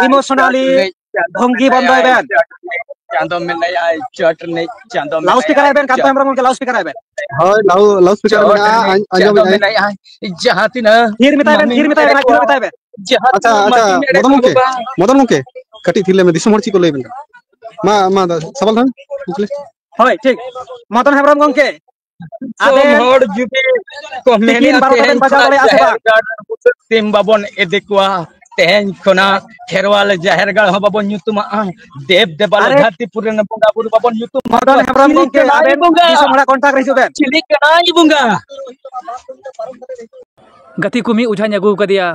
Emotionally भंगी बंदोय बेन चांदो मेनाया चटनी चांदो लाउड स्पीकर है बेन कांतो हेमब्रम गंके लाउड स्पीकर है बेन होय लाउड स्पीकर मेनाया जहां तिना थीर मिताय बेन थीर मिताय बेन अच्छा मदन मुके कटी थिले में दिसम हर ची को लय बेन मा सबल थान होय ठीक मदन हेमब्रम गंके आबे हर जुबे को मेनी बेन बजा दले आसे बा टीम बाबन एदिकवा तेहन खना खेरवाल जाहेरगाड़ हो बाबन ᱧᱩᱛᱩᱢᱟ देव देवाल धरतीपुर रे बंगा बुरु बाबन ᱧᱩᱛᱩᱢ मदन हेमब्रम गंके आबेन दिसम हड़ा कॉन्टैक्ट रिसु बेन चिली कनाई बुंगा गति कुमी उझा ᱧᱟᱜᱩ कदिया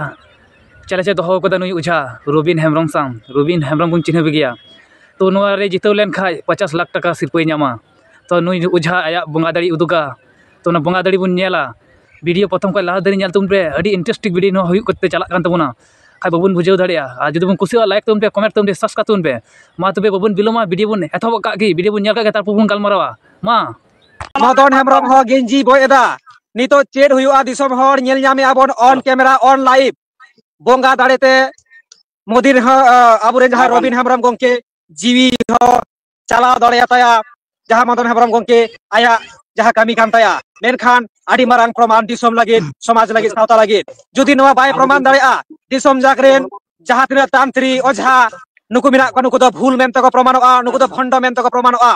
चले चे दोहो कदा नुई उझा रबिन हेमब्रम साम रबिन हेमब्रम बुन चिन्ह बिगिया तो नोआ रे जितव लेन खाय 50 लाख टाका सिरपय ᱧᱟᱢᱟ तो नुई उझा आया बंगा दाड़ी उदुगा तो ना बंगा दाड़ी बुन नेला वीडियो प्रथम का लाहा दाड़ी नेल तुम पे अडी इंटरेस्टिंग वीडियो नो हुई करते चला कान तबना खाय बाबुन बुझाव दाड़िया आ जदि बुन कुसिया लाइक तुम पे कमेंट तुम पे सब्सक्राइब तुम पे मा तबे बाबुन बिलोमा वीडियो बुन एथब का की वीडियो बुन नेल का तार बुन गालमारावा मा मदन हेमब्रम हो गेंजी बय एदा नितो चेड हुआ दिसम हर नेल ᱧᱟᱢᱮ आबन ऑन कैमरा ऑन लाइव बंगा दाड़ेते मोदीर आबुरे जहां रबिन हेमब्रम गंके जीवी हो चला दड़ेयाताया जहां मदन हेमब्रम गंके आया जहां कामी कान ताया मेनखान आडी मारांग प्रमाण दिसम लागिद समाज लागिद सावता लागिद जुदि नवा बाय प्रमाण दाड़ेया दिसम जाकरेन जहां तिना तांत्री ओझा नुकु मिना को नुकु दो भूल मेन तको प्रमाणोआ नुकु दो भंड मेन तको प्रमाणोआ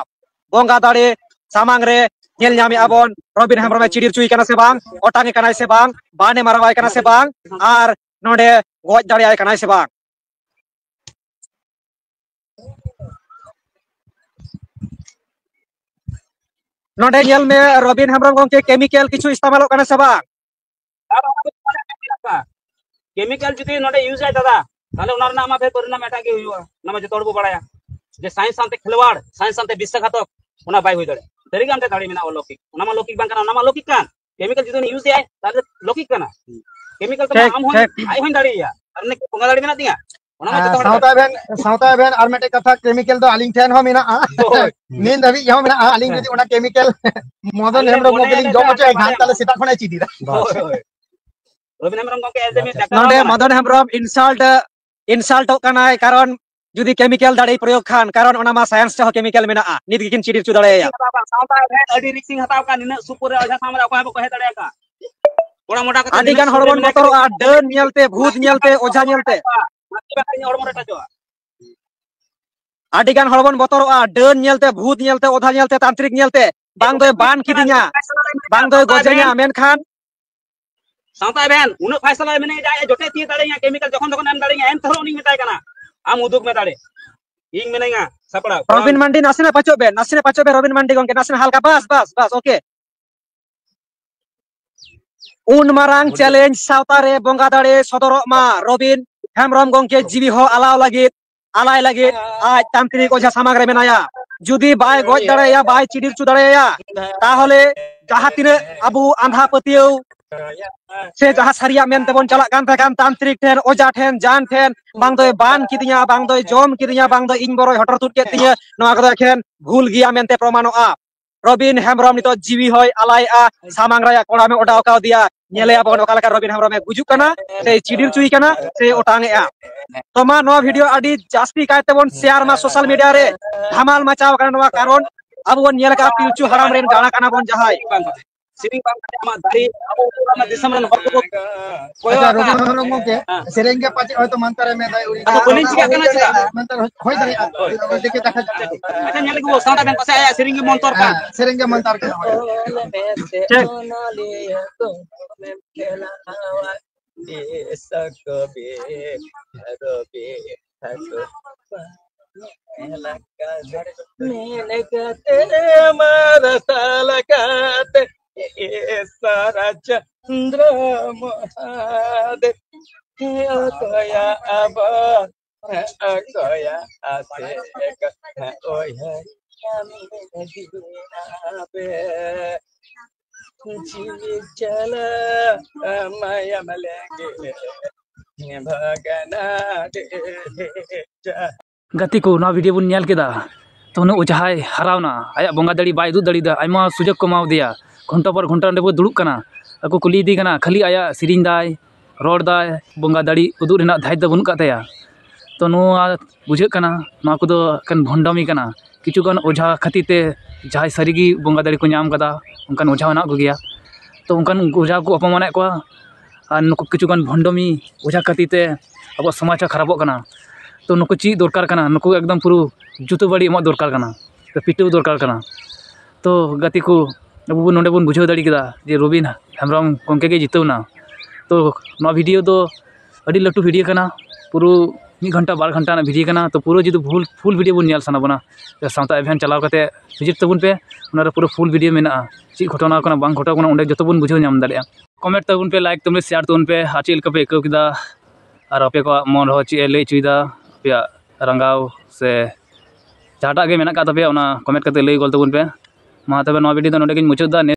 बंगा दाड़े सामांग रे नेल ᱧᱟᱢᱮ आबन रबिन हेमब्रम चिड़िर चुई कना से बांग ओटांगे कनाय से बांग बाने मारावाय कना से बांग आर नोडे गज दाड़ियाय कनाय से बांग नोडे नेल में रबिन हेमब्रम गंके केमिकल किछु इस्तेमाल कना से बांग केमिकल जुदी नोडे यूज आय दादा ताले ओना रना मा फेर परिणाम एटा के हुआ नामा जतो बो बड़ाया जे साइंस सानते खिलवाड़ साइंस सानते विश्वघातक ओना बाय होय दड़े तरीके हमते दाड़ी मेना अलौकिक ओना मा लौकिक बांग कना ओना मा लौकिक कान केमिकल जुदी यूज आय ताले लौकिक कना केमिकल तो हम होय आय होय दाड़िया अरने बंगा दाड़ी मेना दिया ओना मा जतो सावता बेन आर मेटे कथा केमिकल तो आलिंग ठेन हो मेना नींद हबी हो मेना आलिंग जदी ओना केमिकल मदन हेमब्रम मोबिलिंग जम चे घान ताले सीता खने चिदीरा रबिन हेमब्रम गंके एज मी नोडे मदन हेमब्रम इंसल्ट कनाय कारण जुदी केमिकल दाड़ी प्रयोग खान कारण ओना मा साइंस च केमिकल मेना नित गिकिन चिड़िर चु दाड़ेया सावता बेन अडी रिक्सिंग हताव का निना सुपुर रे ओझा सामने अकोय बको हे दाड़ेया का ओड़ा मोटा का आडी गान हड़बन बतरआ डन नेलते भूत नेलते ओझा नेलते आडी गान हड़बन बतरआ डन नेलते भूत नेलते ओझा नेलते तांत्रिक नेलते बांग दोय बान किदिnya बांग दोय गजेnya मेनखान सावता बेन उन फैसला मेने जाय जोटे ती दाड़ेया केमिकल जखन जखन एम दाड़ेया एन थरो उनी मेताय कना आम उदुग में दाड़े इंग मेनेगा सपड़ा रबिन मंडी नासने पाचो बे रबिन मंडी गंके नासने हल्का बस ओके उन मारांग चैलेंज सावता रे बंगा दाड़े सदरक मा रबिन हेमब्रम गंके जीवी हो आलाव लागिद आलाय लागिद आज तांत्रिक ओझा सामाग रे मेनाया जुदी बाय गज दाड़ेया बाय चिड़िर चु दाड़ेया ताहले जहां तिने अबु आंधा पतियौ से जहां सारिया मेनते बन चला कान थाकान तांत्रिक ठेन ओझा ठेन जान ठेन बांग दोय बान किदिnya बांग दोय जम किदिnya बांग दोय इन बरोय हटर तुट केतिया नोआ कदा खेन भूल गिया मेनते प्रमाणोआ रबिन हेमब्रम नितो जीवी होय आलायआ सामांग राया कोड़ा में ओडाव काव दिया नेले आबन ओका लेका रबिन हेमब्रम गुजु कना से चिड़िर चुई कना से ओटांगेआ तो मा नो वीडियो अडी जास्ती कायते बन शेयर मा सोशल मीडिया रे धमाल मचाव कना नोआ कारण अब बन नेल का पिलचु हराम रेन गाना कना बन जहाय सिरिंग बांग आमा दाड़ी अब ओना दिसम रन हक को अच्छा रबिन हेमब्रम के सेरेंग के पाचे होय तो मंतर में दाय उड़ी तो कोनी चिका कना चिका मंतर होय दाय देखे देखा अच्छा नेले को सावता बेन पासे आया सिरिंग मंतर का सेरेंग के मंतर के सारा चंद्र महादेव अकया अब अकया आसे ओया जीवी चल माया मलेंगे भगना गति को ना वीडियो बुन नेल केदा तो नु ओझाय हरावना आया बंगा दाड़ी बाय दु दाड़ी दा आयमा सुजोग को माव दिया घंटा पर घंटा ने दुड़ुब कना ako kuli di kana khali aya siring dai rod dai bonga dadi uduk rena dhai da bunuk kataya तो बुझे एकान भंडामी किचुगान ओझा खातिर ते जहाँ सारी बंगा दाड़ी को नाम कदा उनकान ओझा मेना को गया तो उनकान ओझा को अपमाने को और नुक किचुगान भंडामी ओझा खातिर ते अब समाज खराबों कना तो नुक ची दरकार कना नुक एकदम पूरा जुतो बाड़ी एम दरकार कना तो पिटो दरकार कना तो गति को अब नोडे बन बुझाव दाड़ी केदा जे रबिन हेम्ब्रम गंके के जितवना तो ना वीडियो तो अड़ी लटू वीडियो कना पूरा 1 घंटा 2 घंटा ना वीडियो कना तो पूरा जो फुल वीडियो बन नेल साना बना सावता इवेंट चलाव कते विजिट तबन पे उनारे पूरा फुल वीडियो मेना ची घटना कना बांग घटना कना उंडे जतो बन बुझाव नाम दाड़िया कमेंट तबन पे लाइक तबन शेयर तबन पे आ चेल कपे को किदा और आपे को मन हो ची ले चुइदा पे रंगाव से जहाटा के मेना का तबे कमेंट करते लई गोल तबन पे मा तबे नवा वीडियो नोडे गिन मुचादा।